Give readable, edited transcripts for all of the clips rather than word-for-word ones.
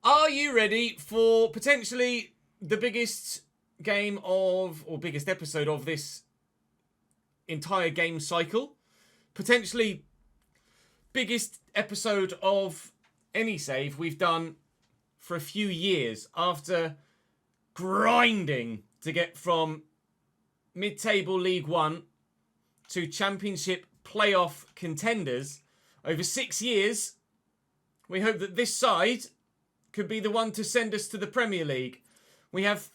Are you ready for potentially the biggest game of, or biggest episode of this entire game cycle? Potentially biggest episode of any save we've done for a few years after grinding to get from mid-table League One to Championship playoff contenders over 6 years. We hope that this side could be the one to send us to the Premier League. We have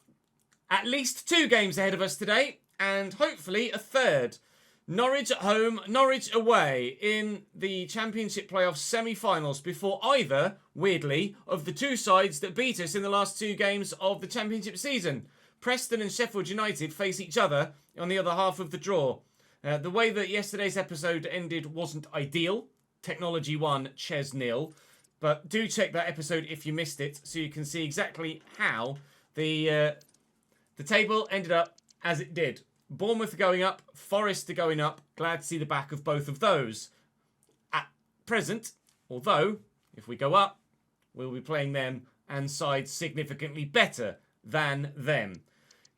at least 2 games ahead of us today, and hopefully a third. Norwich at home, Norwich away in the Championship playoff semi-finals before either, weirdly, of the 2 sides that beat us in the last 2 games of the Championship season. Preston and Sheffield United face each other on the other half of the draw. The way that yesterday's episode ended wasn't ideal. Technology won, Ches 0. But do check that episode if you missed it, so you can see exactly how the table ended up as it did. Bournemouth going up, Forest going up. Glad to see the back of both of those. At present, although, if we go up, we'll be playing them and sides significantly better than them.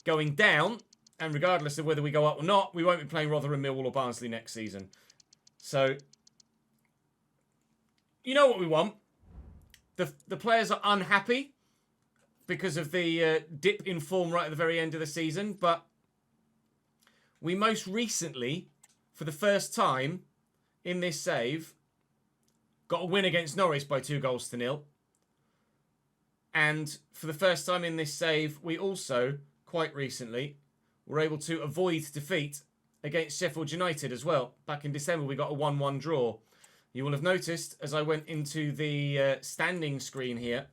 Going down, and regardless of whether we go up or not, we won't be playing Rotherham, Millwall or Barnsley next season. So, you know what we want. The players are unhappy because of the dip in form right at the very end of the season, but we most recently, for the first time in this save, got a win against Norwich by 2-0. And for the first time in this save, we also, quite recently, were able to avoid defeat against Sheffield United as well. Back in December, we got a 1-1 draw. You will have noticed, as I went into the standing screen here,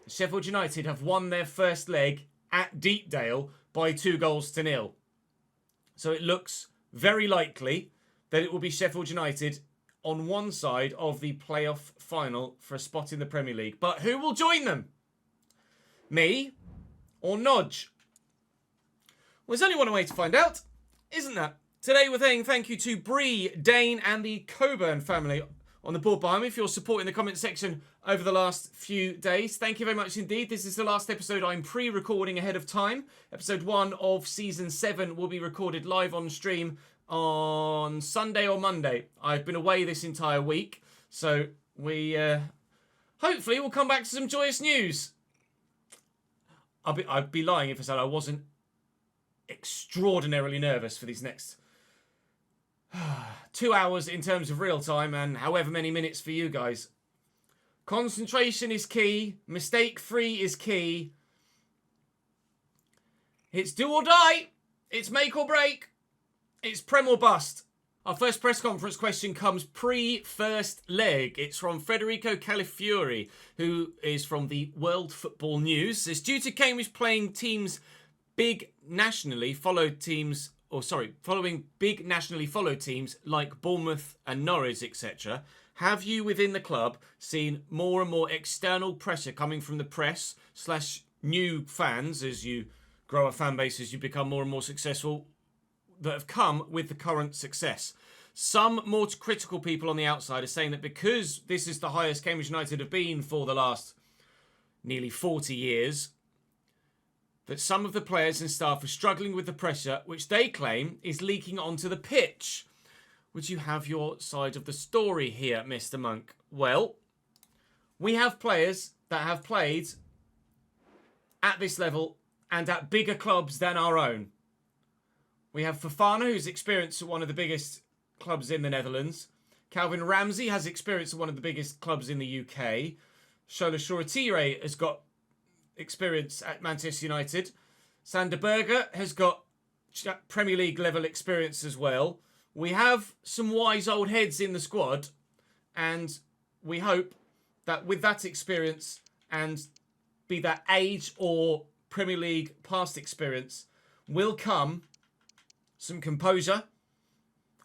Sheffield United have won their first leg at Deepdale by 2-0. So it looks very likely that it will be Sheffield United on one side of the playoff final for a spot in the Premier League. But who will join them? Me or Nodge? Well, there's only one way to find out, isn't there? Today we're saying thank you to Bree, Dane and the Coburn family on the board behind me for your support in the comment section over the last few days. Thank you very much indeed. This is the last episode I'm pre-recording ahead of time. Episode 1 of Season 7 will be recorded live on stream on Sunday or Monday. I've been away this entire week, so we hopefully will come back to some joyous news. I'd be lying if I said I wasn't extraordinarily nervous for these next 2 hours in terms of real time and however many minutes for you guys. Concentration is key. Mistake free is key. It's do or die. It's make or break. It's prem or bust. Our first press conference question comes pre-first leg. It's from Federico Califiori, who is from the World Football News. It's due to Cambridge playing teams following big nationally followed teams like Bournemouth and Norwich, etc. Have you within the club seen more and more external pressure coming from the press / new fans as you grow a fan base, as you become more and more successful, that have come with the current success? Some more critical people on the outside are saying that because this is the highest Cambridge United have been for the last nearly 40 years, that some of the players and staff are struggling with the pressure, which they claim is leaking onto the pitch. Would you have your side of the story here, Mr. Monk? Well, we have players that have played at this level and at bigger clubs than our own. We have Fofana, who's experienced at one of the biggest clubs in the Netherlands. Calvin Ramsey has experience at one of the biggest clubs in the UK. Shola Shoretire has got experience at Manchester United. Sander Berger has got Premier League level experience as well. We have some wise old heads in the squad, and we hope that with that experience, and be that age or Premier League past experience, will come some composure,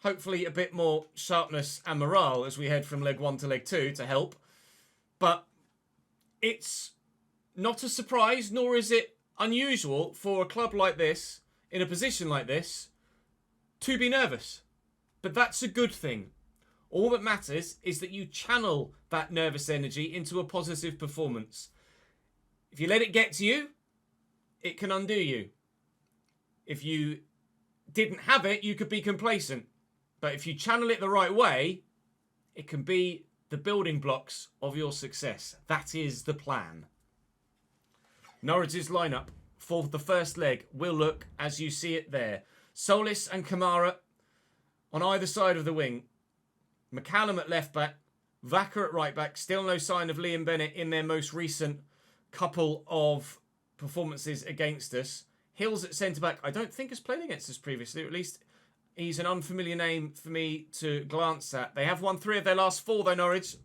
hopefully a bit more sharpness and morale as we head from leg 1 to leg 2 to help. But it's not a surprise, nor is it unusual for a club like this, in a position like this, to be nervous. But that's a good thing. All that matters is that you channel that nervous energy into a positive performance. If you let it get to you, it can undo you. If you didn't have it, you could be complacent. But if you channel it the right way, it can be the building blocks of your success. That is the plan. Norwich's lineup for the first leg will look as you see it there. Solis and Kamara on either side of the wing. McCallum at left back. Vaca at right back. Still no sign of Liam Bennett in their most recent couple of performances against us. Hills at centre back. I don't think has played against us previously, or at least he's an unfamiliar name for me to glance at. They have won 3 of their last 4 though, Norwich.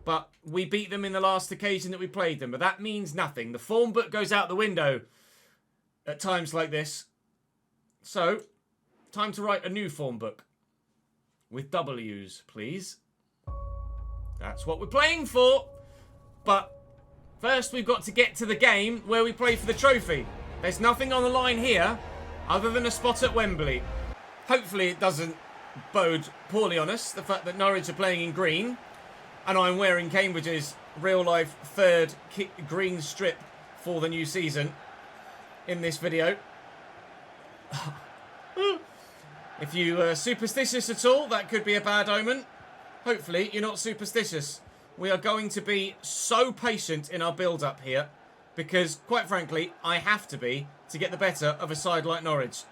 But we beat them in the last occasion that we played them. But that means nothing. The form book goes out the window at times like this. So, time to write a new form book. With W's, please. That's what we're playing for. But first we've got to get to the game where we play for the trophy. There's nothing on the line here other than a spot at Wembley. Hopefully it doesn't bode poorly on us, the fact that Norwich are playing in green and I'm wearing Cambridge's real-life 3rd green strip for the new season in this video. If you are superstitious at all, that could be a bad omen. Hopefully you're not superstitious. We are going to be so patient in our build-up here because, quite frankly, I have to be to get the better of a side like Norwich.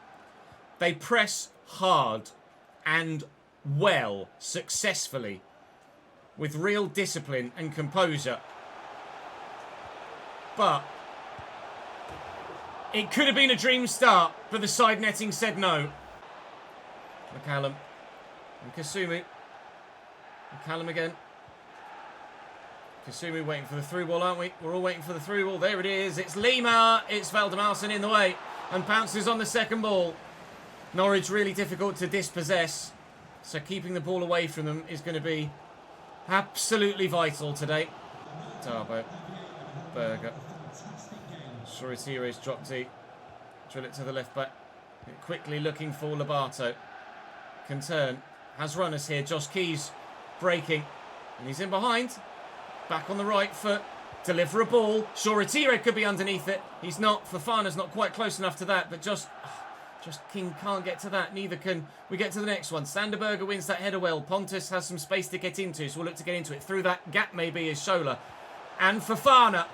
They press hard and well, successfully, with real discipline and composure. But it could have been a dream start, but the side netting said no. McCallum and Kasumi. McCallum again. Kasumi waiting for the through ball, aren't we? We're all waiting for the through ball. There it is. It's Lima. It's Valdemarson in the way and pounces on the second ball. Norwich really difficult to dispossess. So keeping the ball away from them is going to be absolutely vital today. Darbo. Berger. Soritire's dropped it. Drill it to the left back. Quickly looking for Lobato. Can turn. Has runners here. Josh Keys breaking. And he's in behind. Back on the right foot. Deliver a ball. Soritire could be underneath it. He's not. Fofana's not quite close enough to that. But just King can't get to that. Neither can we get to the next one. Sanderberger wins that header well. Pontus has some space to get into. So we'll look to get into it. Through that gap maybe is Shola. And Fofana.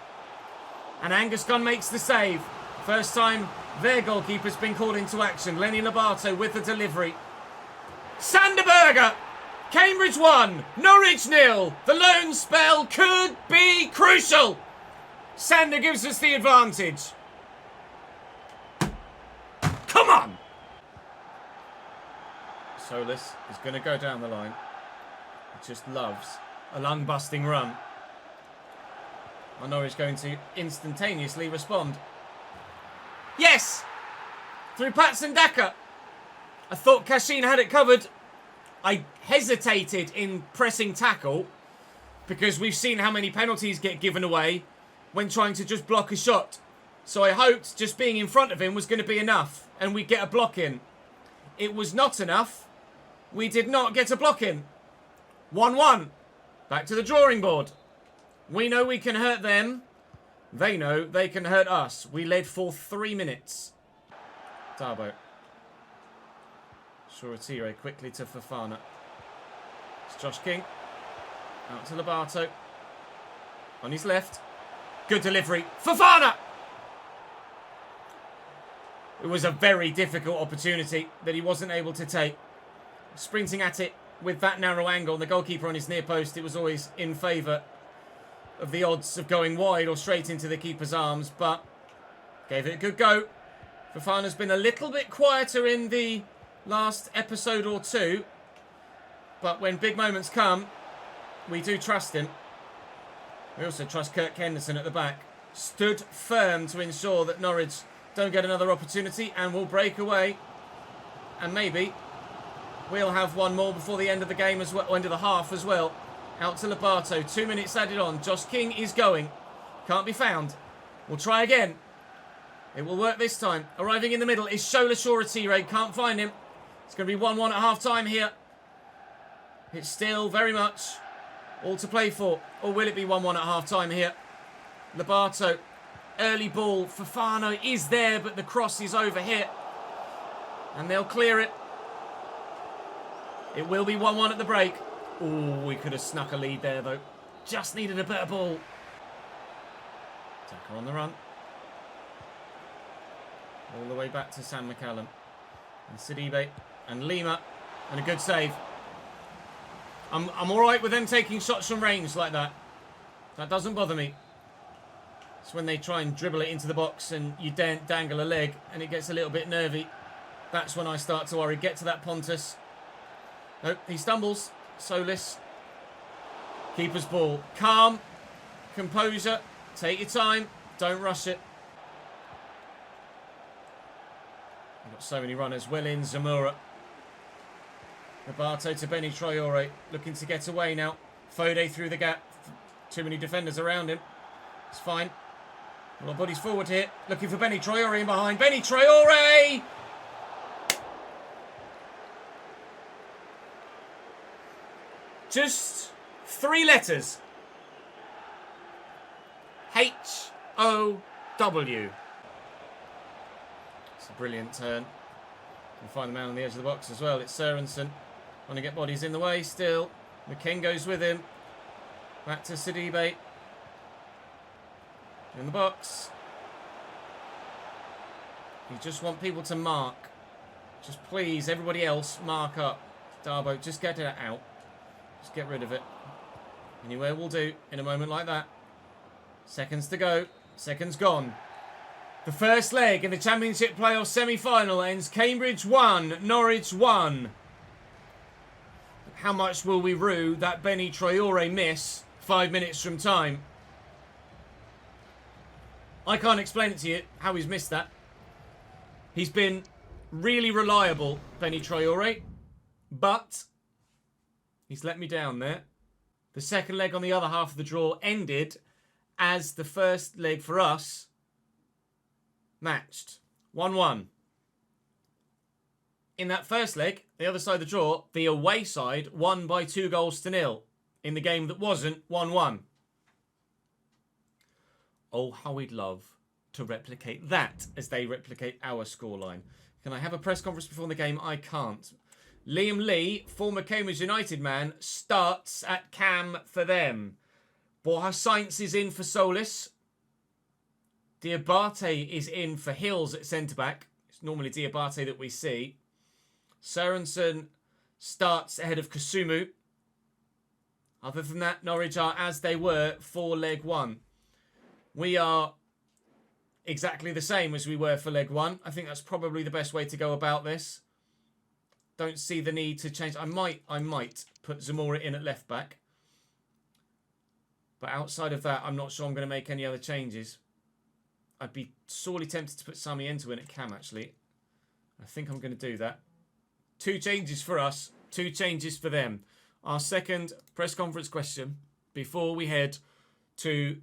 And Angus Gunn makes the save. First time their goalkeeper's been called into action. Lenny Lobato with the delivery. Sanderberger! Cambridge 1, Norwich 0. The lone spell could be crucial. Sander gives us the advantage. Come on! Solis is going to go down the line. He just loves a lung-busting run. And Norwich going to instantaneously respond. Yes! Through Patson Daka. I thought Kashin had it covered. I hesitated in pressing tackle because we've seen how many penalties get given away when trying to just block a shot. So I hoped just being in front of him was going to be enough and we'd get a block in. It was not enough. We did not get a block in. 1-1. Back to the drawing board. We know we can hurt them. They know they can hurt us. We led for 3 minutes. Darbo. Soritire quickly to Fofana. It's Josh King. Out to Lobato. On his left. Good delivery. Fofana! It was a very difficult opportunity that he wasn't able to take. Sprinting at it with that narrow angle. The goalkeeper on his near post. It was always in favour of the odds of going wide or straight into the keeper's arms. But gave it a good go. Fofana's been a little bit quieter in the last episode or two, but when big moments come, we do trust him. We also trust Kirk Henderson at the back. Stood firm to ensure that Norwich don't get another opportunity and will break away. And maybe we'll have one more before the end of the game as well, end of the half as well. Out to Lobato, 2 minutes added on. Josh King is going. Can't be found. We'll try again. It will work this time. Arriving in the middle is Shola Soritire. Can't find him. It's going to be 1-1 at half-time here. It's still very much all to play for. Or will it be 1-1 at half-time here? Lobato Early ball. Fofana is there, but the cross is over here. And they'll clear it. It will be 1-1 at the break. Oh, we could have snuck a lead there, though. Just needed a better ball. Attacker on the run. All the way back to Sam McCallum. And Sidibe. And Lima. And a good save. I'm all right with them taking shots from range like that. That doesn't bother me. It's when they try and dribble it into the box and you dangle a leg and it gets a little bit nervy. That's when I start to worry. Get to that Pontus. Nope, he stumbles. Solis. Keeper's ball. Calm. Composure. Take your time. Don't rush it. We've got so many runners. Well in. Zamora. Roberto to Benny Traore. Looking to get away now. Fode through the gap. Too many defenders around him. It's fine. A lot of bodies forward here. Looking for Benny Traore in behind. Benny Traore! Just 3 letters. H-O-W. It's a brilliant turn. We'll find the man on the edge of the box as well. It's Sørensen. Want to get bodies in the way still. McKengo's with him. Back to Sidibe. In the box. You just want people to mark. Just please, everybody else, mark up. Darbo, just get it out. Just get rid of it. Anywhere will do in a moment like that. Seconds to go. Seconds gone. The first leg in the Championship Playoff semi-final ends Cambridge 1, Norwich 1. How much will we rue that Benny Traore miss 5 minutes from time? I can't explain it to you how he's missed that. He's been really reliable, Benny Traore, but he's let me down there. The second leg on the other half of the draw ended as the first leg for us matched. 1-1. In that first leg, the other side of the draw, the away side won by 2-0 in the game that wasn't 1-1. Oh, how we'd love to replicate that as they replicate our scoreline. Can I have a press conference before the game? I can't. Liam Lee, former Cambridge United man, starts at cam for them. Borja Sainz is in for Solis. Diabate is in for Hills at centre-back. It's normally Diabate that we see. Sørensen starts ahead of Kasumu. Other than that, Norwich are as they were for leg 1. We are exactly the same as we were for leg 1. I think that's probably the best way to go about this. Don't see the need to change. I might put Zamora in at left back. But outside of that, I'm not sure I'm going to make any other changes. I'd be sorely tempted to put Sami Ento in at cam, actually. I think I'm going to do that. 2 changes for us, 2 changes for them. Our second press conference question before we head to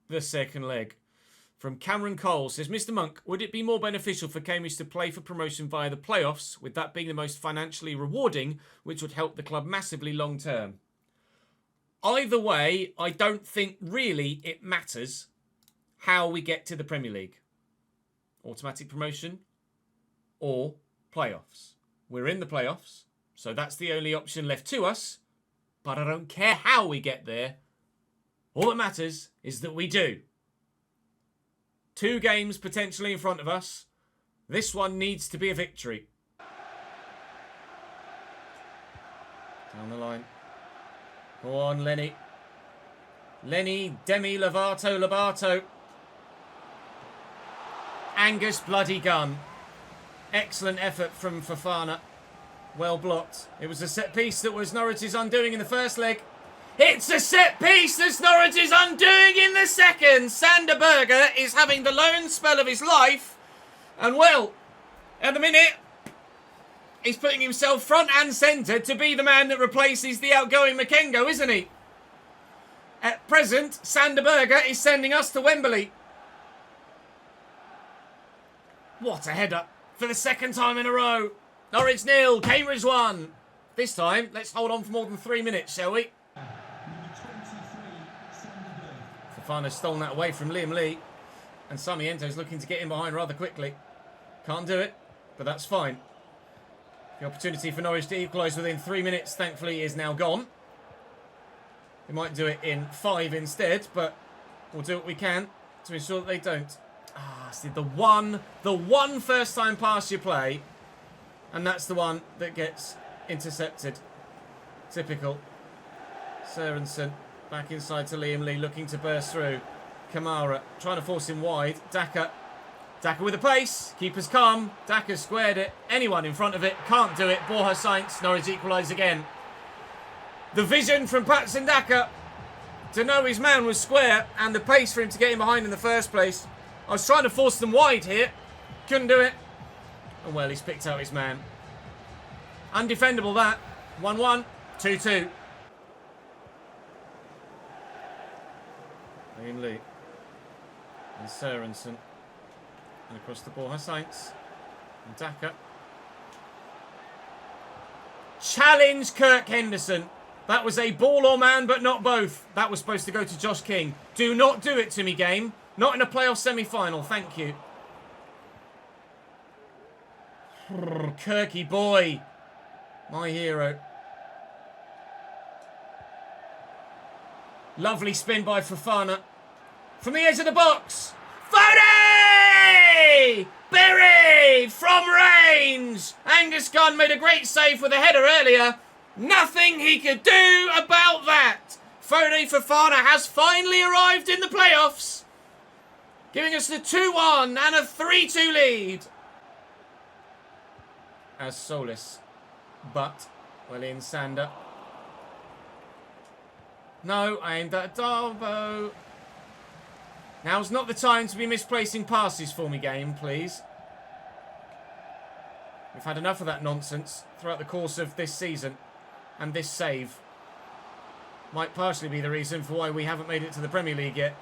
the second leg. From Cameron Cole says, Mr. Monk, would it be more beneficial for Cambridge to play for promotion via the playoffs, with that being the most financially rewarding, which would help the club massively long term? Either way, I don't think really it matters how we get to the Premier League. Automatic promotion or playoffs. We're in the playoffs, so that's the only option left to us, but I don't care how we get there. All that matters is that we do. 2 games potentially in front of us. This one needs to be a victory. Down the line. Go on, Lenny. Lenny, Demi, Lovato. Angus bloody gun. Excellent effort from Fofana. Well blocked. It was a set piece that was Norwich's undoing in the first leg. It's a set piece that's Norwich's undoing in the second. Sander Berger is having the lone spell of his life. And well, at the minute, he's putting himself front and centre to be the man that replaces the outgoing Makengo, isn't he? At present, Sander Berger is sending us to Wembley. What a header for the second time in a row. Norwich 0, Cambridge 1. This time, let's hold on for more than 3 minutes, shall we? Fofana's stolen that away from Liam Lee. And Sarmiento's looking to get in behind rather quickly. Can't do it, but that's fine. The opportunity for Norwich to equalise within 3 minutes, thankfully, is now gone. We might do it in 5 instead, but we'll do what we can to ensure that they don't. See, the one first time pass you play, and that's the one that gets intercepted. Typical. Sørensen back inside to Liam Lee, looking to burst through. Kamara trying to force him wide. Daka with the pace. Keeper's calm. Daka squared it. Anyone in front of it can't do it. Borja Sainz. Norwich equalise again. The vision from Patson Daka to know his man was square, and the pace for him to get in behind in the first place. I was trying to force them wide here. Couldn't do it. And well, he's picked out his man. Undefendable that. 1-1. 2-2. Liam Lee. And Sørensen. And across the ball, Sainz. And Daka. Challenge Kirk Henderson. That was a ball or man, but not both. That was supposed to go to Josh King. Do not do it to me, game. Not in a playoff semi-final. Thank you. Kirky boy. My hero. Lovely spin by Fofana. From the edge of the box. Foden! Buried from range. Angus Gunn made a great save with a header earlier. Nothing he could do about that. Fofana has finally arrived in the playoffs, giving us the 2-1 and a 3-2 lead. As Solis. But, well in Sander. No, aimed at Darbo. Now's not the time to be misplacing passes for me, game, please. We've had enough of that nonsense throughout the course of this season. And this save might partially be the reason for why we haven't made it to the Premier League yet.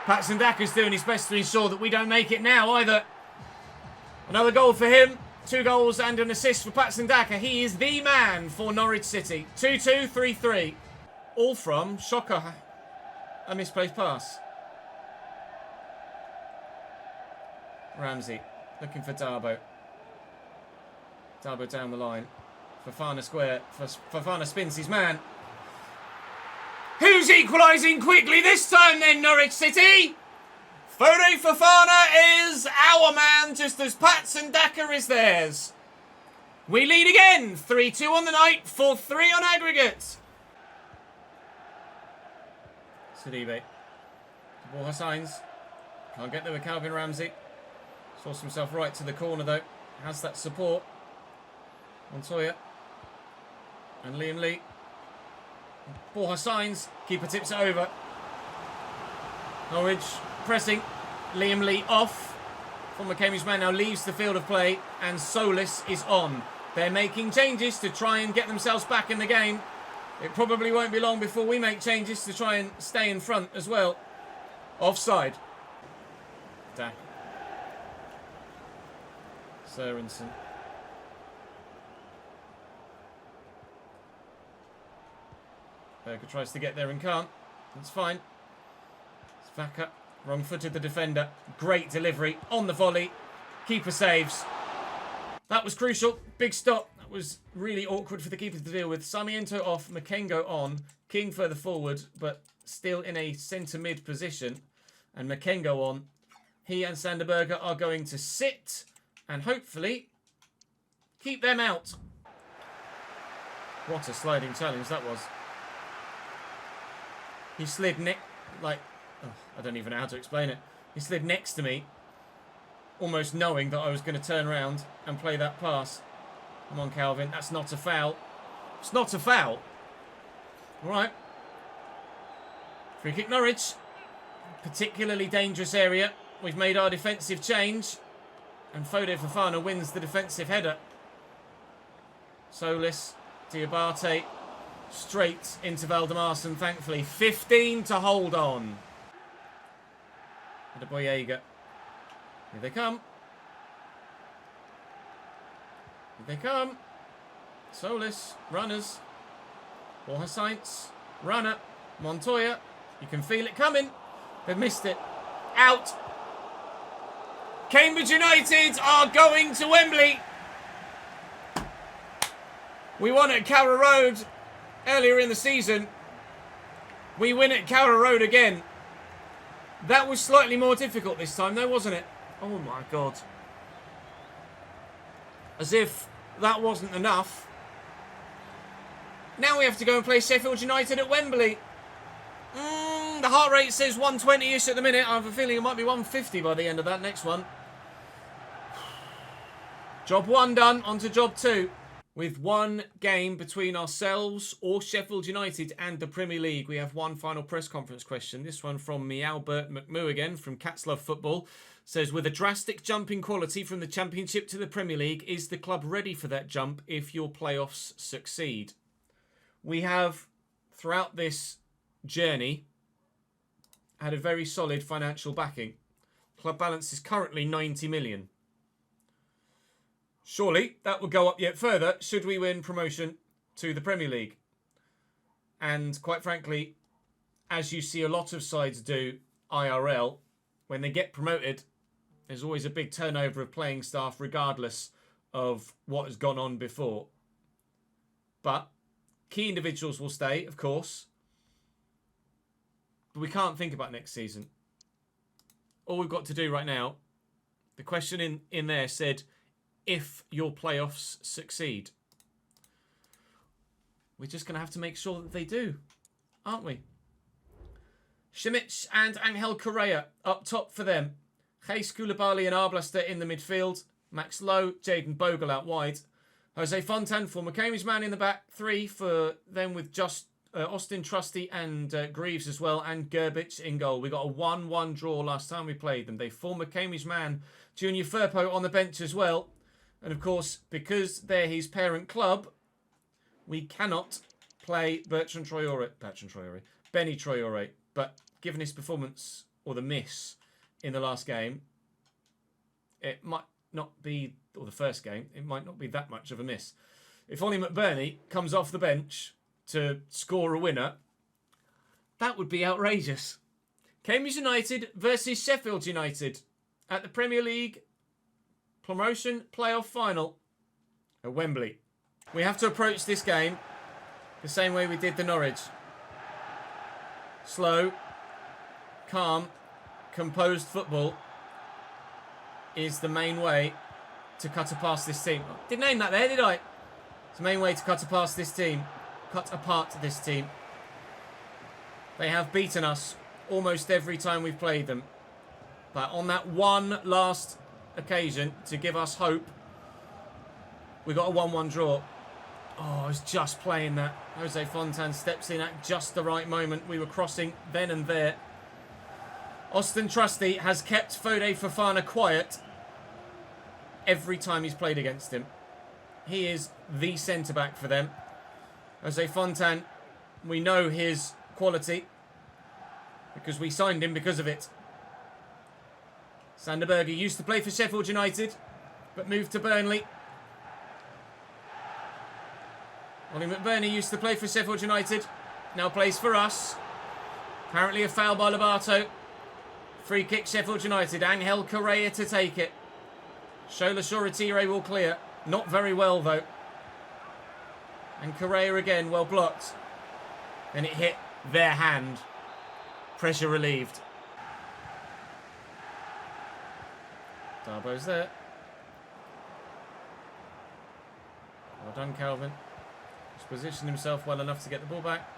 Patson Daka's doing his best to ensure that we don't make it now either. Another goal for him. 2 goals and an assist for Patson Daka. He is the man for Norwich City. 2-2, 3-3. All from Shocker. A misplaced pass. Ramsey looking for Darbo. Darbo down the line. Fofana square. Fofana spins his man. Who's equalising quickly this time then, Norwich City? Fofana is our man, just as Patson Daka is theirs. We lead again. 3-2 on the night, 4-3 on aggregate. Sidibe. Borja Sainz. Can't get there with Calvin Ramsey. Sourced himself right to the corner though. Has that support. Montoya. And Liam Lee. Borja Sainz. Keeper tips it over. Norwich pressing. Liam Lee off. Former Cambridge man now leaves the field of play. And Solis is on. They're making changes to try and get themselves back in the game. It probably won't be long before we make changes to try and stay in front as well. Offside. Dak. Sørensen. Berger tries to get there and can't. That's fine. Svaka. Wrong-footed the defender. Great delivery on the volley. Keeper saves. That was crucial. Big stop. That was really awkward for the keeper to deal with. Sarmiento off. Makengo on. King further forward, but still in a centre-mid position. And Makengo on. He and Sanderberger are going to sit and hopefully keep them out. What a sliding challenge that was. He slid I don't even know how to explain it. He slid next to me, almost knowing that I was going to turn around and play that pass. Come on, Calvin. That's not a foul. It's not a foul. All right. Free kick Norwich. Particularly dangerous area. We've made our defensive change. And Fofana wins the defensive header. Solis, Diabate, straight into Valdemarson, thankfully. 15 to hold on. And Boyega. Here they come. Here they come. Solis, runners. Borja Sainz, runner. Montoya. You can feel it coming. They've missed it. Out. Cambridge United are going to Wembley. We won at Carrow Road earlier in the season. We win at Carrow Road again. That was slightly more difficult this time though, wasn't it? Oh my God. As if that wasn't enough. Now we have to go and play Sheffield United at Wembley. The heart rate says 120-ish at the minute. I have a feeling it might be 150 by the end of that next one. Job 1 done, on to job 2. With one game between ourselves or Sheffield United and the Premier League, we have one final press conference question. This one from Albert McMoo again, from Cats Love Football. Says, with a drastic jump in quality from the Championship to the Premier League, is the club ready for that jump if your playoffs succeed? We have, throughout this journey, had a very solid financial backing. Club balance is currently 90 million. Surely that will go up yet further should we win promotion to the Premier League. And quite frankly, as you see a lot of sides do IRL, when they get promoted, there's always a big turnover of playing staff regardless of what has gone on before. But key individuals will stay, of course. But we can't think about next season. All we've got to do right now, the question in there said, if your playoffs succeed. We're just going to have to make sure that they do, aren't we? Simic and Angel Correa up top for them. Gijs Koulibaly and Arblaster in the midfield. Max Lowe, Jaden Bogle out wide. Jose Fontan for McCamey's man in the back. 3 for them with just Austin Trusty and Greaves as well. And Gerbic in goal. We got a 1-1 draw last time we played them. They form McCamey's man. Junior Firpo on the bench as well. And of course, because they're his parent club, we cannot play Benny Traore. But given his performance, or the miss, in the last game, it might not be, or the first game, it might not be that much of a miss. If Ollie McBurney comes off the bench to score a winner, that would be outrageous. Cambridge United versus Sheffield United at the Premier League promotion playoff final at Wembley. We have to approach this game the same way we did the Norwich. Slow, calm, composed football is the main way to cut past this team. Didn't name that there, did I? It's the main way to cut past this team. Cut apart this team. They have beaten us almost every time we've played them. But on that one last occasion to give us hope, we got a 1-1 draw. Oh, I was just playing that. Jose Fontan steps in at just the right moment. We were crossing then and there. Austin Trusty has kept Fode Fofana quiet every time he's played against him. He is the centre-back for them. Jose Fontan, we know his quality because we signed him because of it. Sander Berge used to play for Sheffield United, but moved to Burnley. Ollie McBurney used to play for Sheffield United, now plays for us. Apparently a foul by Lobato. Free kick Sheffield United. Angel Correa to take it. Shola Shoretire will clear. Not very well though. And Correa again, well blocked. Then it hit their hand. Pressure relieved. Darbo's there. Well done, Calvin. He's positioned himself well enough to get the ball back.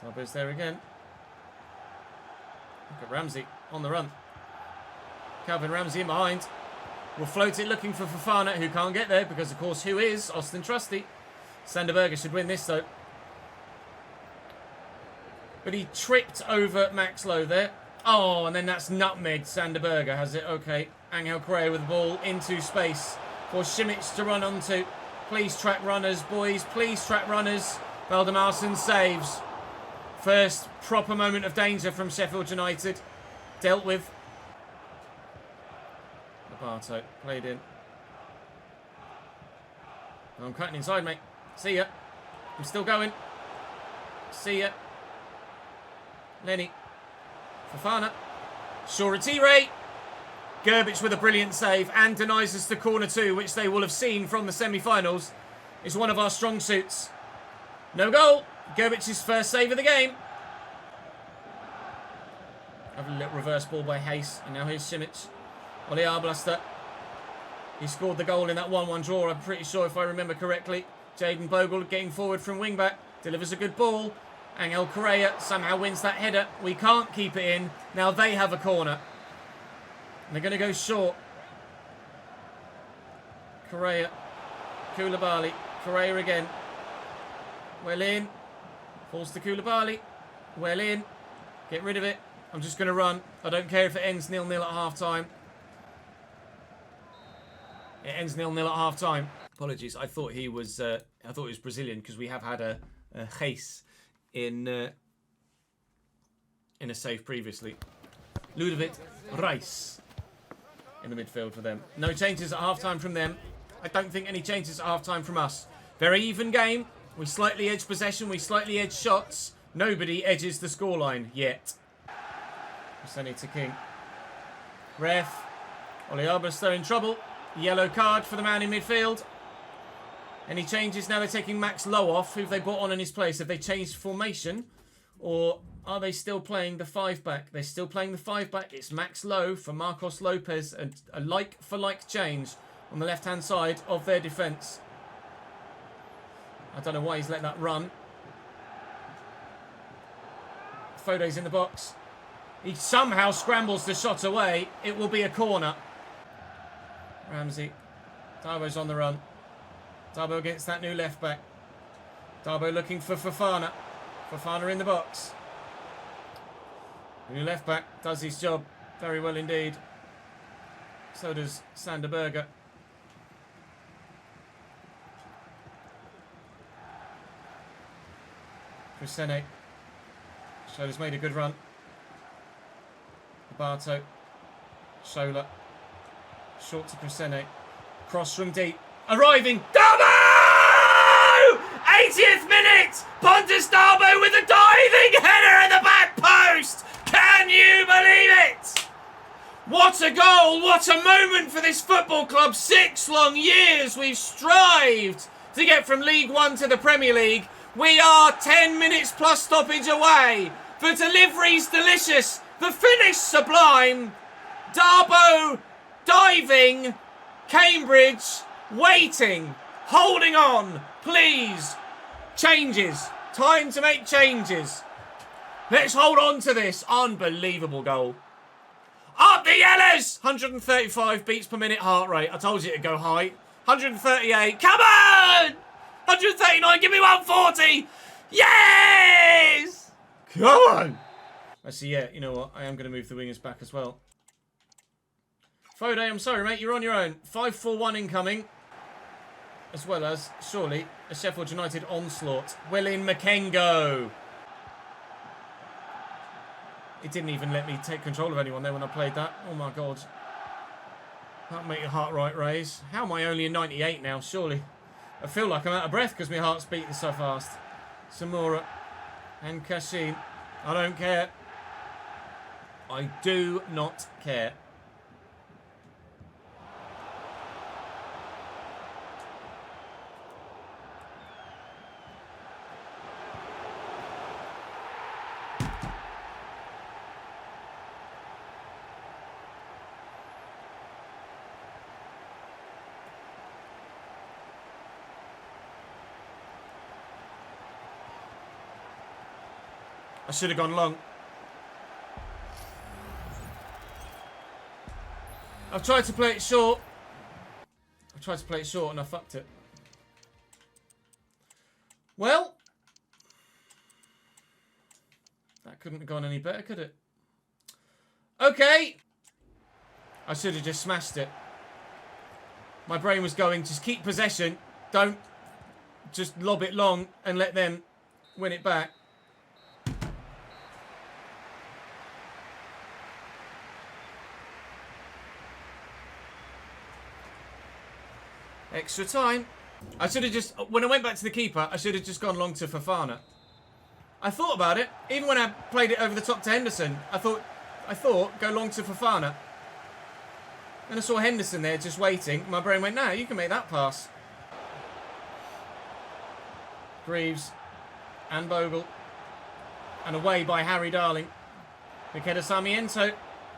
Darbo's there again. Look at Ramsey on the run. Calvin Ramsey in behind. Will float it looking for Fofana, who can't get there because, of course, who is Austin Trusty? Sander Berge should win this, though. But he tripped over Max Lowe there. Oh, and then that's nutmeg. Sander Berge has it. Okay. Angel Correa with the ball into space for Simic to run onto. Please track runners, boys. Please track runners. Valdemarson saves. First proper moment of danger from Sheffield United. Dealt with. Lobato played in. I'm cutting inside, mate. See ya. I'm still going. See ya. Lenny. Fofana. Ray. Gerbic with a brilliant save and denies us the corner too, which they will have seen from the semi-finals. It's one of our strong suits. No goal. Gerbic's first save of the game. Have a little reverse ball by Hayes. And now here's Simic. Oli Arblaster. He scored the goal in that 1-1 draw, I'm pretty sure, if I remember correctly. Jaden Bogle getting forward from wing-back. Delivers a good ball. Angel Correa somehow wins that header. We can't keep it in. Now they have a corner. And they're going to go short. Correa. Koulibaly. Correa again. Well in. Falls to Koulibaly. Well in. Get rid of it. I'm just going to run. I don't care if it ends 0-0 at half-time. It ends 0-0 at half-time. Apologies. I thought he was Brazilian because we have had a Reis in a save previously. Ludovic Reis in the midfield for them. No changes at half-time from them. I don't think any changes at half-time from us. Very even game. We slightly edge possession. We slightly edge shots. Nobody edges the scoreline yet. Send it to King. Ref. Oli Arblaster in trouble. Yellow card for the man in midfield. Any changes? Now they're taking Max Lowe off. Who have they brought on in his place? Have they changed formation? Or are they still playing the 5-back? They're still playing the 5-back. It's Max Lowe for Marcos Lopez. A like-for-like change on the left-hand side of their defence. I don't know why he's let that run. Fode's in the box. He somehow scrambles the shot away. It will be a corner. Ramsey. Darbo's on the run. Darbo against that new left back. Darbo looking for Fofana. Fofana in the box. The new left back does his job very well indeed. So does Sander Berger. Crescene. Shola's made a good run. Barto. Shola. Short to Crescene. Cross from deep. Arriving. Darbo! 80th minute! Pontus Darbo with a diving header at the back post! Can you believe it? What a goal! What a moment for this football club. 6 long years we've strived to get from League One to the Premier League. We are 10 minutes plus stoppage away. The delivery's delicious. The finish sublime. Darbo diving. Cambridge waiting. Holding on. Please. Changes. Time to make changes. Let's hold on to this. Unbelievable goal. Up the yellows. 135 beats per minute heart rate. I told you it'd go high. 138. Come on. 139. Give me 140. Yes. Come on. I see, yeah, you know what? I am going to move the wingers back as well. Fode, I'm sorry, mate. You're on your own. 5-4-1 incoming. As well as, surely, a Sheffield United onslaught. Willin Makengo. It didn't even let me take control of anyone there when I played that. Oh, my God. That'll make your heart right raise. How am I only in 98 now, surely? I feel like I'm out of breath because my heart's beating so fast. Samora and Kashin. I don't care. I do not care. I should have gone long. I've tried to play it short. And I fucked it. Well, that couldn't have gone any better, could it? Okay. I should have just smashed it. My brain was going, just keep possession. Don't just lob it long and let them win it back. Extra time. I should have just, when I went back to the keeper, I should have just gone long to Fofana. I thought about it. Even when I played it over the top to Henderson, I thought, I thought, go long to Fofana. And I saw Henderson there just waiting. My brain went, no, you can make that pass. Greaves and Bogle. And away by Harry Darling. Mikeda Sarmiento.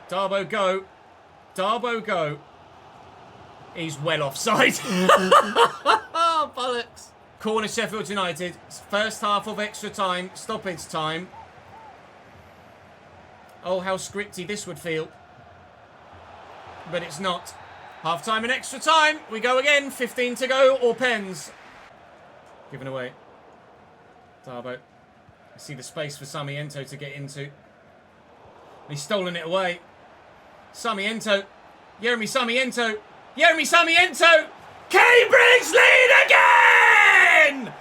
Darbo go. Darbo go. He's well offside. Bollocks. Corner Sheffield United. First half of extra time. Stoppage time. Oh, how scripty this would feel. But it's not. Half time and extra time. We go again. 15 to go or pens. Given away. Darbo. I see the space for Sarmiento to get into. He's stolen it away. Sarmiento. Jeremy Sarmiento. Jeremy Sarmiento. Cambridge lead again!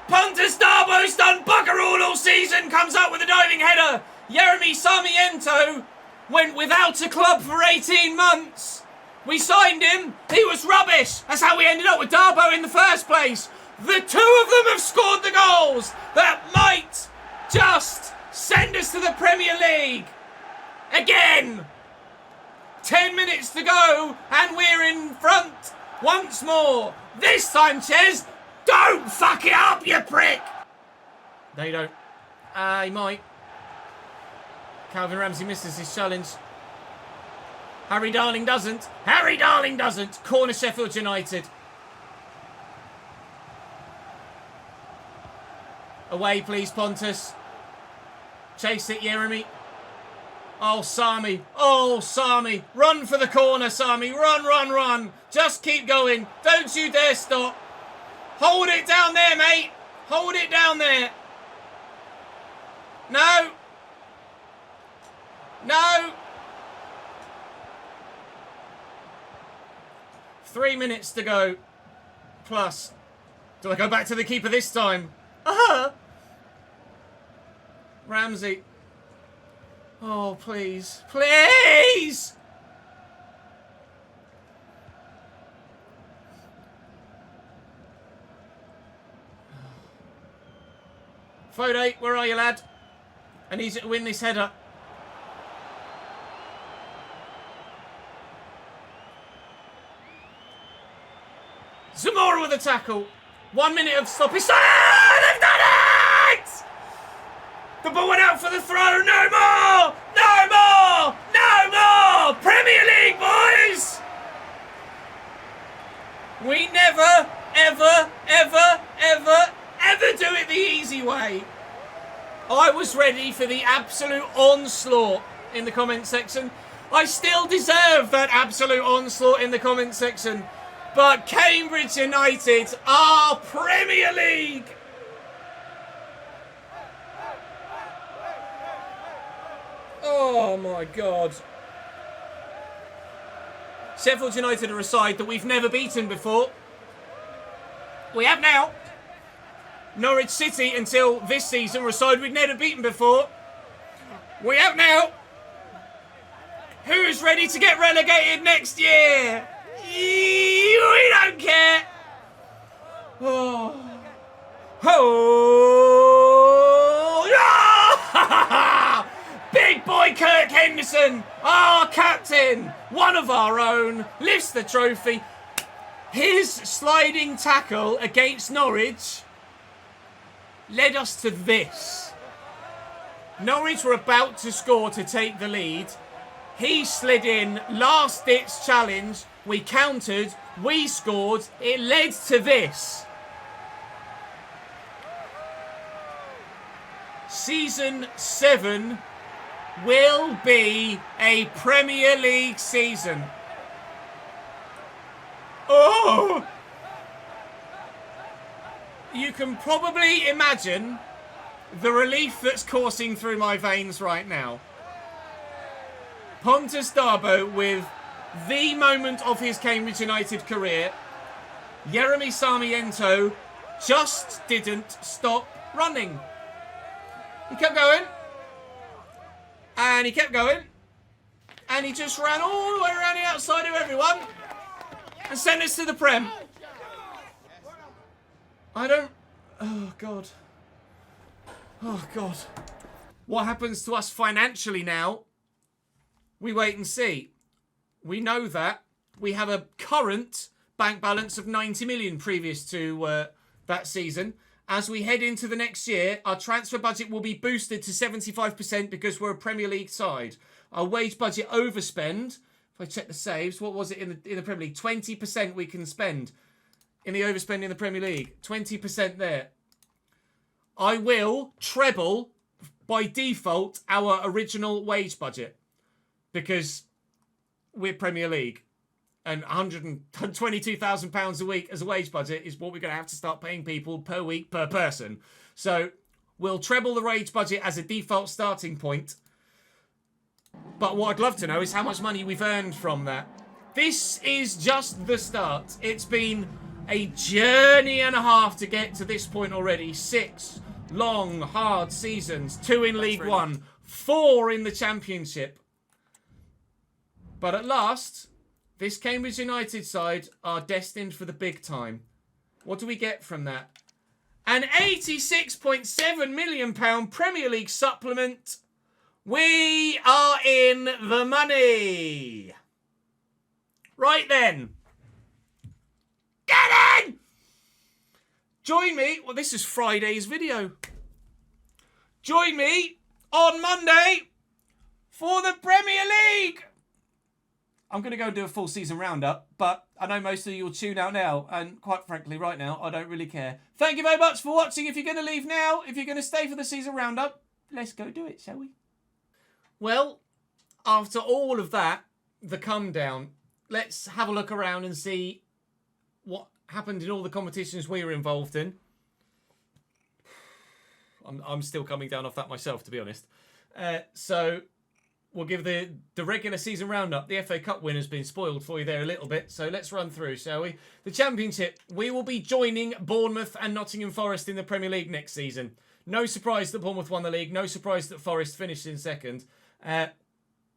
Pontus Darbo's done bugger all season. Comes up with a diving header. Jeremy Sarmiento went without a club for 18 months. We signed him. He was rubbish. That's how we ended up with Darbo in the first place. The two of them have scored the goals that might just send us to the Premier League. Again. 10 minutes to go and we're in front once more. This time, Ches, don't fuck it up, you prick. No, you don't. He might. Calvin Ramsey misses his challenge. Harry Darling doesn't. Harry Darling doesn't. Corner Sheffield United. Away, please, Pontus. Chase it, Jeremy. Oh, Sami. Oh, Sami. Run for the corner, Sami. Run, run, run. Just keep going. Don't you dare stop. Hold it down there, mate. Hold it down there. No. No. 3 minutes to go. Plus. Do I go back to the keeper this time? Ramsey. Oh, please. Please! Fode, where are you, lad? I need you to win this header. Zamora with a tackle. 1 minute of stoppage. Oh, they've done it! The ball went out for the throw. No more! No more! No more! Premier League, boys! We never, ever, ever, ever, ever do it the easy way. I was ready for the absolute onslaught in the comment section. I still deserve that absolute onslaught in the comment section. But Cambridge United are Premier League. Oh my God. Sheffield United are a side that we've never beaten before. We have now. Norwich City, until this season, were a side we'd never beaten before. We have now. Who's ready to get relegated next year? We don't care. Oh. Oh. Big boy Kirk Henderson, our captain, one of our own, lifts the trophy. His sliding tackle against Norwich led us to this. Norwich were about to score to take the lead. He slid in, last ditch challenge. We countered, we scored. It led to this. Season 7 will be a Premier League season. Oh! You can probably imagine the relief that's coursing through my veins right now. Pontus Darbo with the moment of his Cambridge United career. Jeremy Sarmiento just didn't stop running. He kept going. And he kept going. And he just ran all the way around the outside of everyone. And sent us to the Prem. I don't... Oh, God. Oh, God. What happens to us financially now we wait and see. We know that. We have a current bank balance of 90 million previous to that season. As we head into the next year, our transfer budget will be boosted to 75% because we're a Premier League side. Our wage budget overspend, if I check the saves, what was it in the Premier League? 20% we can spend in the overspend in the Premier League. 20% there. I will treble, by default, our original wage budget because we're Premier League. And £122,000 a week as a wage budget is what we're going to have to start paying people per week, per person. So we'll treble the wage budget as a default starting point. But what I'd love to know is how much money we've earned from that. This is just the start. It's been a journey and a half to get to this point already. 6 long, hard seasons. 2 in League One. 4 in the Championship. But at last, this Cambridge United side are destined for the big time. What do we get from that? An £86.7 million Premier League supplement. We are in the money. Right then. Get in! Join me. Well, this is Friday's video. Join me on Monday for the Premier League. I'm going to go and do a full season roundup, but I know most of you will tune out now, and quite frankly, right now, I don't really care. Thank you very much for watching. If you're going to leave now, if you're going to stay for the season roundup, let's go do it, shall we? Well, after all of that, the come down, let's have a look around and see what happened in all the competitions we were involved in. I'm still coming down off that myself, to be honest. So we'll give the regular season roundup. The FA Cup winner's been spoiled for you there a little bit, so let's run through, shall we? The Championship, we will be joining Bournemouth and Nottingham Forest in the Premier League next season. No surprise that Bournemouth won the league. No surprise that Forest finished in second.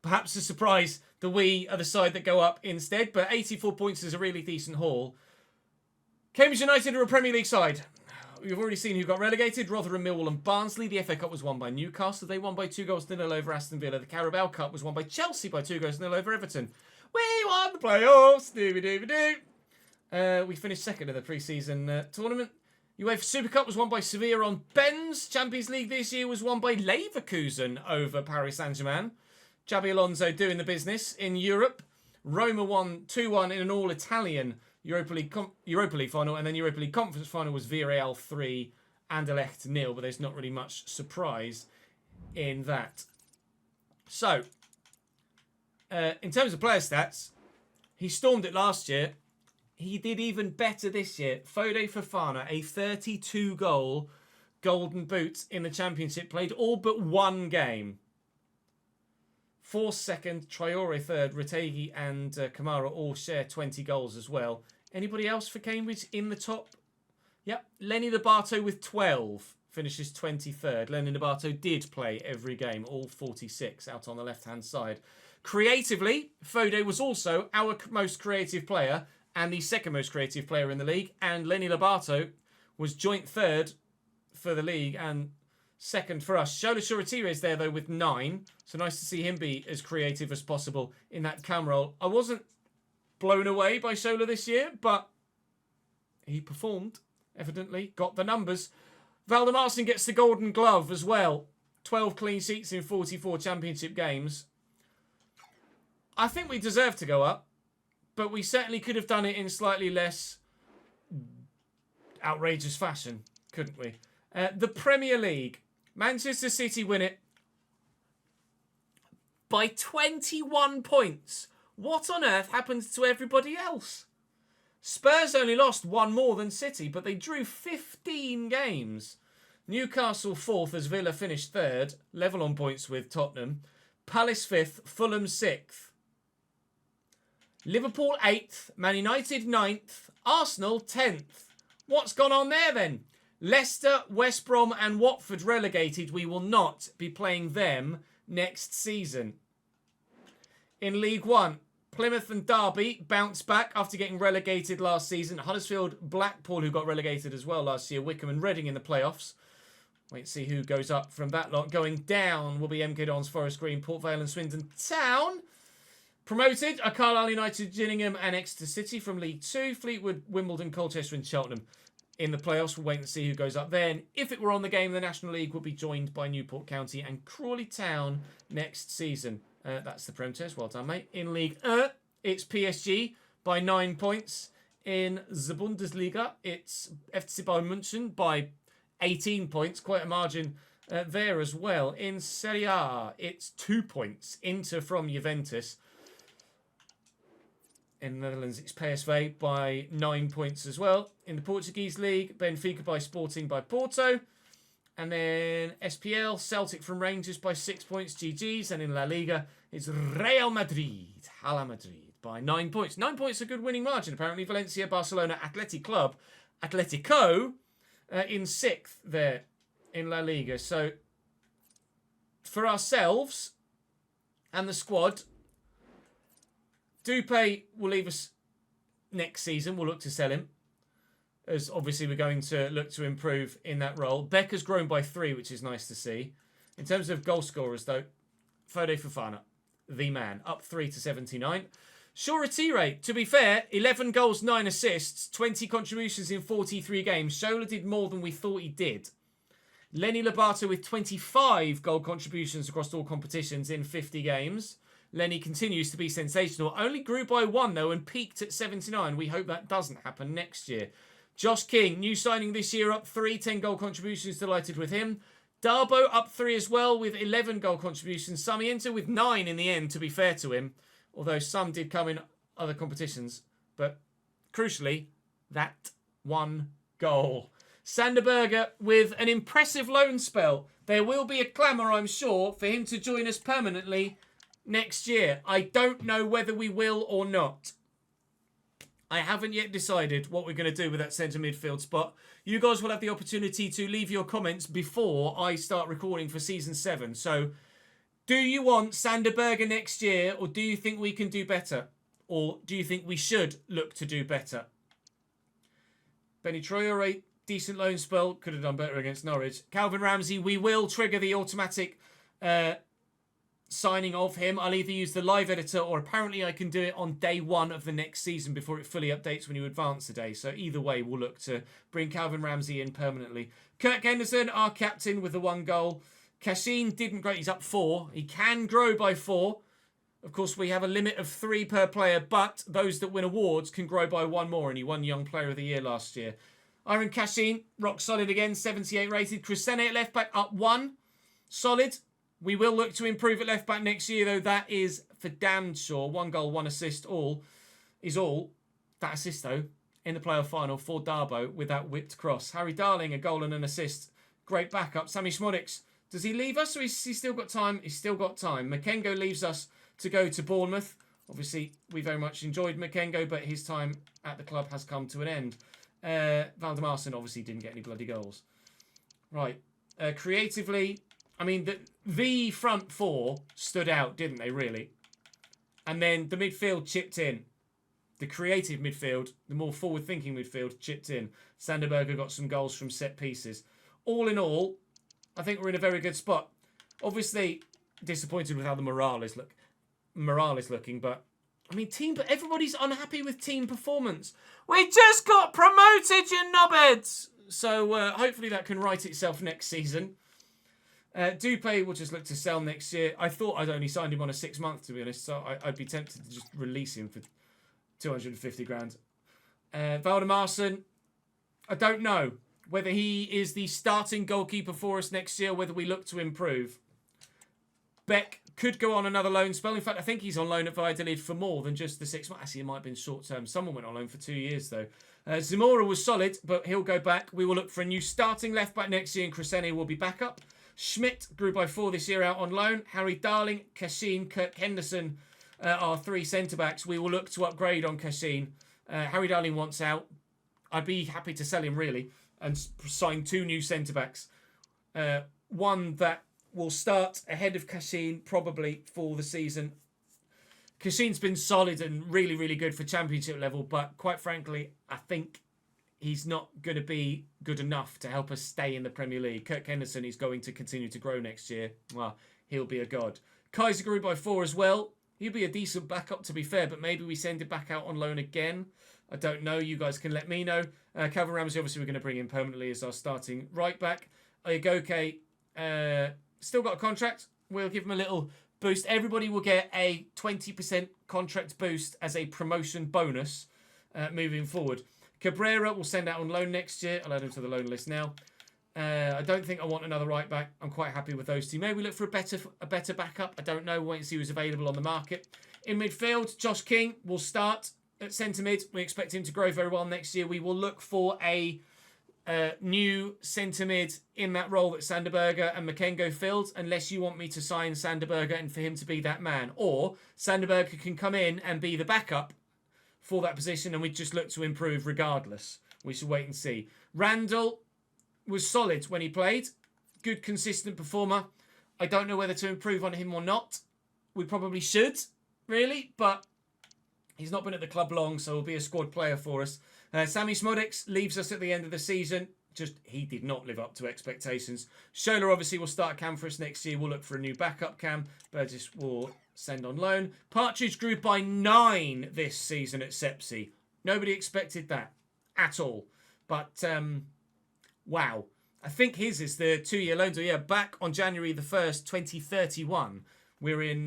Perhaps a surprise that we are the side that go up instead, but 84 points is a really decent haul. Cambridge United are a Premier League side. We've already seen who got relegated. Rotherham, Millwall and Barnsley. The FA Cup was won by Newcastle. They won by 2-0 over Aston Villa. The Carabao Cup was won by Chelsea by 2-0 over Everton. We won the playoffs. Doo-doo-doo-doo. We finished second in the pre-season tournament. UEFA Super Cup was won by Sevilla on Benz. Champions League this year was won by Leverkusen over Paris Saint-Germain. Xabi Alonso doing the business in Europe. Roma won 2-1 in an all-Italian Europa League final, and then Europa League Conference final was Villarreal 3, Anderlecht 0, but there's not really much surprise in that. So, in terms of player stats, he stormed it last year. He did even better this year. Fode Fofana, a 32-goal Golden Boot in the Championship, played all but one game. Force second, Traore third, Retegi and Kamara all share 20 goals as well. Anybody else for Cambridge in the top? Yep, Lenny Lobato with 12 finishes 23rd. Lenny Lobato did play every game, all 46 out on the left-hand side. Creatively, Fode was also our most creative player and the second most creative player in the league. And Lenny Lobato was joint third for the league and second for us. Shola Shoretire is there, though, with 9. So nice to see him be as creative as possible in that cam roll. I wasn't blown away by Shola this year, but he performed, evidently. Got the numbers. Valdemarson gets the Golden Glove as well. 12 clean sheets in 44 Championship games. I think we deserve to go up, but we certainly could have done it in slightly less outrageous fashion, couldn't we? The Premier League. Manchester City win it by 21 points. What on earth happened to everybody else? Spurs only lost one more than City, but they drew 15 games. Newcastle 4th as Villa finished 3rd, level on points with Tottenham. Palace 5th, Fulham 6th. Liverpool 8th, Man United 9th, Arsenal 10th. What's gone on there then? Leicester, West Brom and Watford relegated. We will not be playing them next season. In League One, Plymouth and Derby bounced back after getting relegated last season. Huddersfield, Blackpool, who got relegated as well last year. Wickham and Reading in the playoffs. Wait to see who goes up from that lot. Going down will be MK Dons, Forest Green, Port Vale and Swindon Town. Promoted are Carlisle United, Gillingham and Exeter City from League 2. Fleetwood, Wimbledon, Colchester and Cheltenham in the playoffs. We'll wait and see who goes up there. And if it were on the game, the National League would be joined by Newport County and Crawley Town next season. That's the Prem Test. Well done, mate. In League it's PSG by 9 points. In the Bundesliga, it's FC Bayern München by 18 points. Quite a margin there as well. In Serie A, it's 2 points. Inter from Juventus. In the Netherlands, it's PSV by 9 points as well. In the Portuguese League, Benfica by Sporting by Porto. And then SPL, Celtic from Rangers by 6 points, GG's. And in La Liga, it's Real Madrid, Hala Madrid by 9 points. 9 points, a good winning margin, apparently. Valencia, Barcelona, Athletic Club, Atletico in 6th there in La Liga. So for ourselves and the squad, Dupe will leave us next season. We'll look to sell him, as obviously we're going to look to improve in that role. Beck has grown by 3, which is nice to see. In terms of goal scorers, though, Fode Fofana, the man, up 3 to 79. Surety rate, to be fair, 11 goals, 9 assists, 20 contributions in 43 games. Shola did more than we thought he did. Lenny Lobato with 25 goal contributions across all competitions in 50 games. Lenny continues to be sensational. Only grew by 1, though, and peaked at 79. We hope that doesn't happen next year. Josh King, new signing this year, up 3, 10 goal contributions. Delighted with him. Darbo up 3 as well with 11 goal contributions. Samienta with 9 in the end, to be fair to him. Although some did come in other competitions. But crucially, that 1 goal. Sander Berger with an impressive loan spell. There will be a clamour, I'm sure, for him to join us permanently next year. I don't know whether we will or not. I haven't yet decided what we're going to do with that centre midfield spot. You guys will have the opportunity to leave your comments before I start recording for Season 7. So, do you want Sander Berger next year, or do you think we can do better? Or do you think we should look to do better? Benny Traore, decent loan spell. Could have done better against Norwich. Calvin Ramsey, we will trigger the automatic signing of him. I'll either use the live editor, or apparently I can do it on day 1 of the next season before it fully updates when you advance a day. So either way, we'll look to bring Calvin Ramsey in permanently. Kirk Henderson, our captain, with the 1 goal. Kashin didn't grow. He's up 4. He can grow by 4. Of course, we have a limit of 3 per player, but those that win awards can grow by 1 more, and he won Young Player of the Year last year. Aaron Kashin, rock solid again, 78 rated. Christene at left back, up 1. Solid. We will look to improve at left back next year, though. That is for damn sure. 1 goal, 1 assist, all. That assist, though, in the playoff final for Darbo with that whipped cross. Harry Darling, a goal and an assist. Great backup. Sammy Schmodics. Does he leave us, or has he still got time? He's still got time. Makengo leaves us to go to Bournemouth. Obviously, we very much enjoyed Makengo, but his time at the club has come to an end. Valdemarson obviously didn't get any bloody goals. Right. Creatively, I mean, the front 4 stood out, didn't they, really? And then the midfield chipped in. The creative midfield, the more forward-thinking midfield, chipped in. Sander Berger got some goals from set pieces. All in all, I think we're in a very good spot. Obviously, disappointed with how the morale is looking, but I mean, everybody's unhappy with team performance. We just got promoted, you knobheads! So hopefully that can right itself next season. Dupe will just look to sell next year. I thought I'd only signed him on a 6-month, to be honest, so I'd be tempted to just release him for 250 grand. Valdemarson, I don't know whether he is the starting goalkeeper for us next year, whether we look to improve. Beck could go on another loan spell. In fact, I think he's on loan at Valladolid for more than just the 6 months. Actually, it might have been short term. Someone went on loan for 2 years, though. Zamora was solid, but he'll go back. We will look for a new starting left back next year, and Crescene will be back up. Schmidt grew by 4 this year out on loan. Harry Darling, Kashin, Kirk Henderson are 3 centre-backs. We will look to upgrade on Kashin. Harry Darling wants out. I'd be happy to sell him, really, and sign 2 new centre-backs. One that will start ahead of Kashin probably for the season. Kashin's been solid and really, really good for championship level, but quite frankly, I think he's not going to be good enough to help us stay in the Premier League. Kirk Henderson is going to continue to grow next year. Well, he'll be a god. Kaiser grew by 4 as well. He'd be a decent backup, to be fair, but maybe we send him back out on loan again. I don't know. You guys can let me know. Calvin Ramsey, obviously, we're going to bring in permanently as our starting right back. Oyegoke, still got a contract. We'll give him a little boost. Everybody will get a 20% contract boost as a promotion bonus moving forward. Cabrera will send out on loan next year. I'll add him to the loan list now. I don't think I want another right back. I'm quite happy with those two. Maybe we look for a better backup. I don't know. We'll wait and see who's available on the market. In midfield, Josh King will start at centre mid. We expect him to grow very well next year. We will look for a new centre mid in that role that Sanderberger and Makengo filled, unless you want me to sign Sanderberger and for him to be that man. Or Sanderberger can come in and be the backup for that position, and we just look to improve regardless. We should wait and see. Randall was solid when he played. Good, consistent performer. I don't know whether to improve on him or not. We probably should, really, but he's not been at the club long, so he'll be a squad player for us. Sammy Smodics leaves us at the end of the season. He did not live up to expectations. Scholler obviously will start cam for us next year. We'll look for a new backup cam. Burgess will send on loan. Partridge grew by 9 this season at Sepsi. Nobody expected that at all. But, wow. I think his is the 2-year loan deal. Yeah, back on January the 1st, 2031. We're in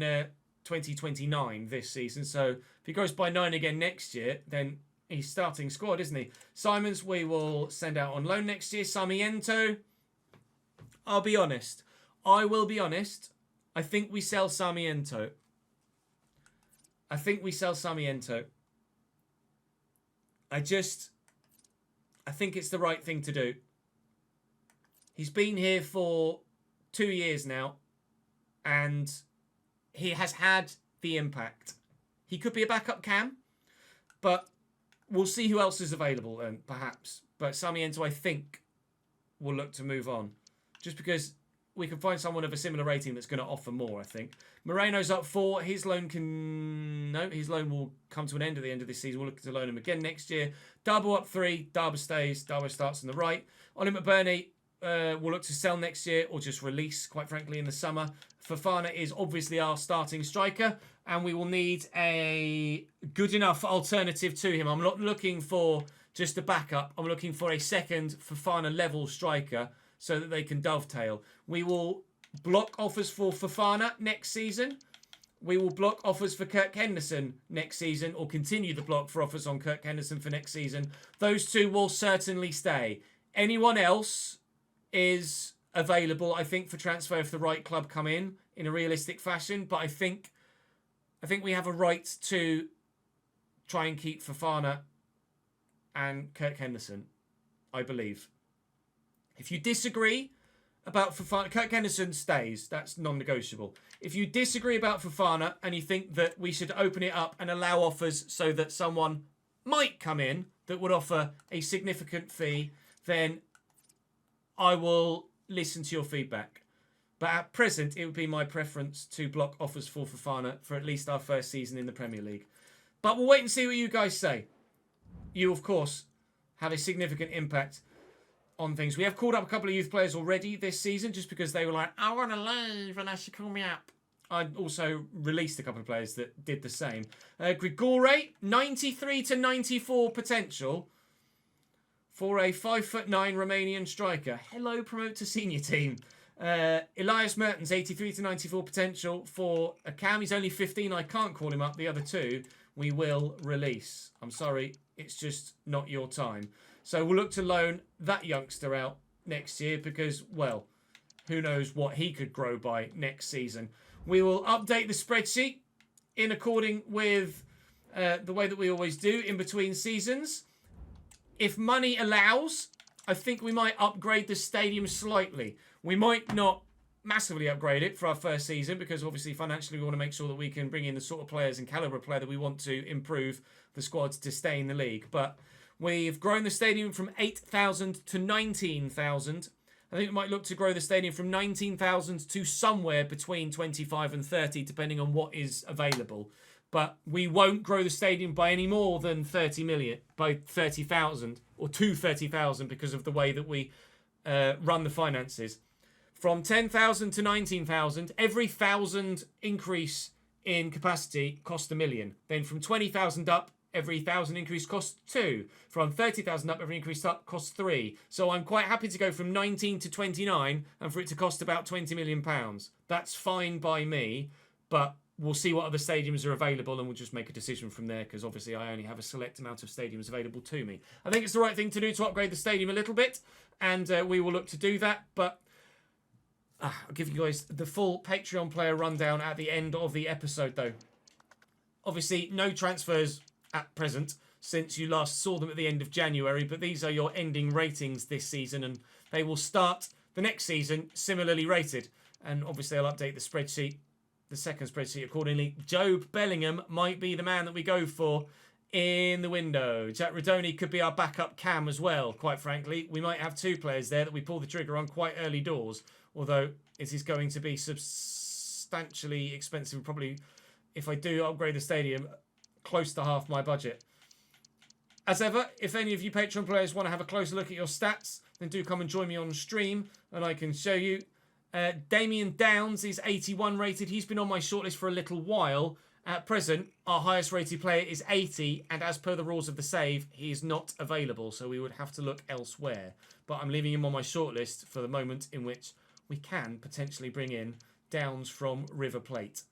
2029 this season. So if he goes by 9 again next year, then he's starting squad, isn't he? Simons, we will send out on loan next year. Sarmiento, I'll be honest. I will be honest. I think we sell Sarmiento. I think it's the right thing to do. He's been here for 2 years now, and he has had the impact. He could be a backup cam, but we'll see who else is available, and perhaps. But Sarmiento, I think, will look to move on, just because we can find someone of a similar rating that's going to offer more, I think. Moreno's up 4. His loan will come to an end at the end of this season. We'll look to loan him again next year. Darbo up 3. Darbo stays. Darbo starts on the right. Ollie McBurney we'll look to sell next year or just release, quite frankly, in the summer. Fofana is obviously our starting striker, and we will need a good enough alternative to him. I'm not looking for just a backup. I'm looking for a second Fofana level striker so that they can dovetail. We will block offers for Fofana next season. We will block offers for Kirk Henderson next season, or continue the block for offers on Kirk Henderson for next season. Those two will certainly stay. Anyone else is available, I think, for transfer if the right club come in a realistic fashion. But I think we have a right to try and keep Fofana and Kirk Henderson, I believe. If you disagree about Fofana, Kirk Henderson stays. That's non-negotiable. If you disagree about Fofana and you think that we should open it up and allow offers so that someone might come in that would offer a significant fee, then I will listen to your feedback. But at present, it would be my preference to block offers for Fofana for at least our first season in the Premier League. But we'll wait and see what you guys say. You, of course, have a significant impact on things. We have called up a couple of youth players already this season just because they were like, I want to leave and I should call me up. I also released a couple of players that did the same. Grigore, 93 to 94 potential for a 5'9" Romanian striker. Hello, promote to senior team. Elias Mertens, 83 to 94 potential for a cam. He's only 15. I can't call him up. The other two we will release. I'm sorry. It's just not your time. So we'll look to loan that youngster out next year because, well, who knows what he could grow by next season. We will update the spreadsheet in according with the way that we always do in between seasons. If money allows, I think we might upgrade the stadium slightly. We might not massively upgrade it for our first season because obviously financially we want to make sure that we can bring in the sort of players and calibre of player that we want to improve the squads to stay in the league. But we've grown the stadium from 8,000 to 19,000. I think we might look to grow the stadium from 19,000 to somewhere between 25 and 30, depending on what is available. But we won't grow the stadium by any more than 30 million, by 30,000 or to 30,000 because of the way that we run the finances. From 10,000 to 19,000, every 1,000 increase in capacity cost $1 million. Then from 20,000 up, every 1,000 increase costs 2. From 30,000 up, every increase up costs 3. So I'm quite happy to go from 19 to 29 and for it to cost about £20 million. That's fine by me, but we'll see what other stadiums are available and we'll just make a decision from there because obviously I only have a select amount of stadiums available to me. I think it's the right thing to do to upgrade the stadium a little bit and we will look to do that, but I'll give you guys the full Patreon player rundown at the end of the episode though. Obviously no transfers at present since you last saw them at the end of January, but these are your ending ratings this season and they will start the next season similarly rated. And obviously I'll update the spreadsheet, the second spreadsheet accordingly. Jobe Bellingham might be the man that we go for in the window. Jack Radoni could be our backup cam as well, quite frankly. We might have 2 players there that we pull the trigger on quite early doors, although it is going to be substantially expensive. Probably, if I do upgrade the stadium, close to half my budget. As ever, if any of you Patreon players want to have a closer look at your stats, then do come and join me on stream and I can show you. Damien Downs is 81 rated. He's been on my shortlist for a little while. At present, our highest rated player is 80, and as per the rules of the save, he is not available, so we would have to look elsewhere. But I'm leaving him on my shortlist for the moment in which we can potentially bring in Downs from River Plate.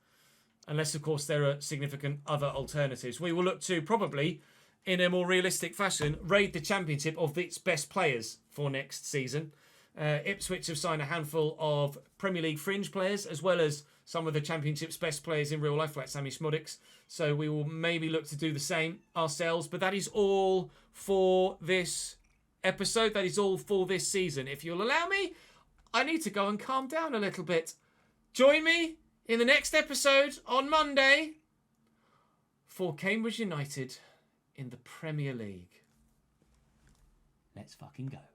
Unless, of course, there are significant other alternatives. We will look to probably, in a more realistic fashion, raid the championship of its best players for next season. Ipswich have signed a handful of Premier League fringe players, as well as some of the Championship's best players in real life, like Sammy Szmodics. So we will maybe look to do the same ourselves. But that is all for this episode. That is all for this season. If you'll allow me, I need to go and calm down a little bit. Join me in the next episode on Monday for Cambridge United in the Premier League. Let's fucking go.